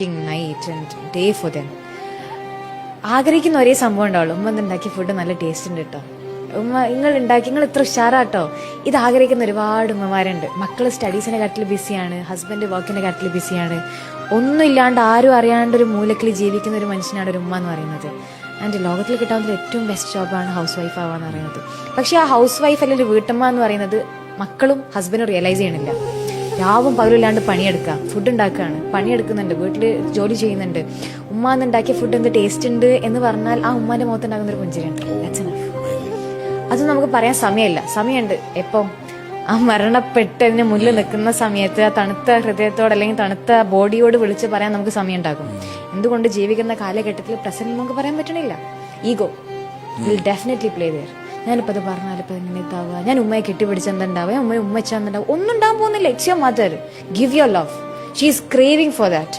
Night and day for them. ആഗ്രഹിക്കുന്ന ഒരേ സംഭവം ഉണ്ടാവുള്ളൂ, ഉമ്മ ഉണ്ടാക്കിയ ഫുഡ് നല്ല ടേസ്റ്റ് ഉണ്ട് കേട്ടോ, ഉമ്മ നിങ്ങൾ ഇത്ര ഉഷാറാട്ടോ. ഇത് ആഗ്രഹിക്കുന്ന ഒരുപാട് ഉമ്മമാരുണ്ട്. മക്കൾ സ്റ്റഡീസിന്റെ കാര്യത്തിൽ ബിസിയാണ്, ഹസ്ബൻഡ് വർക്കിന്റെ കാര്യത്തിൽ ബിസിയാണ്, ഒന്നുമില്ലാണ്ട് ആരും അറിയാണ്ട് ഒരു മൂലക്കിൽ ജീവിക്കുന്ന ഒരു മനുഷ്യനാണ് ഒരു ഉമ്മ എന്ന് പറയുന്നത്. ആൻഡ് ലോകത്തിൽ കിട്ടാവുന്ന ഏറ്റവും ബെസ്റ്റ് ജോബാണ് ഹൗസ് വൈഫ് ആവാന്ന് പറയുന്നത്. പക്ഷെ ആ ഹൗസ് വൈഫ് അല്ലെങ്കിൽ വീട്ടമ്മ എന്ന് പറയുന്നത് മക്കളും ഹസ്ബൻഡും റിയലൈസ് ചെയ്യണില്ല. രാവും പകലില്ലാണ്ട് പണിയെടുക്കുക, ഫുഡ് ഉണ്ടാക്കുകയാണ്, പണിയെടുക്കുന്നുണ്ട്, വീട്ടിൽ ജോലി ചെയ്യുന്നുണ്ട്. ഉമ്മ എന്നുണ്ടാക്കിയ ഫുഡ് എന്ത് ടേസ്റ്റ് ഉണ്ട് എന്ന് പറഞ്ഞാൽ ആ ഉമ്മാന്റെ മുഖത്ത് ഉണ്ടാകുന്ന ഒരു പുഞ്ചിരിയുണ്ട്. That's enough. അത് നമുക്ക് പറയാൻ സമയമുണ്ട്. എപ്പം ആ മരണപ്പെട്ടതിന് മുന്നിൽ നിൽക്കുന്ന സമയത്ത് ആ തണുത്ത ഹൃദയത്തോട് അല്ലെങ്കിൽ തണുത്ത ബോഡിയോട് വിളിച്ച് പറയാൻ നമുക്ക് സമയം ഉണ്ടാകും. എന്തുകൊണ്ട് ജീവിക്കുന്ന കാലഘട്ടത്തിൽ പ്രസന്റ് നമുക്ക് പറയാൻ പറ്റണില്ല. Ego will definitely play there. ഞാനിപ്പോൾ അത് പറഞ്ഞാൽ ഇപ്പം എങ്ങനെ ഇതാവുക, ഞാൻ ഉമ്മയെ കെട്ടിപ്പിടിച്ചെന്തുണ്ടാവുക, ഉമ്മ വെച്ചാൽ ഒന്നും ഉണ്ടാകാൻ പോകുന്നില്ല. It's your mother, give your love, she is craving for that.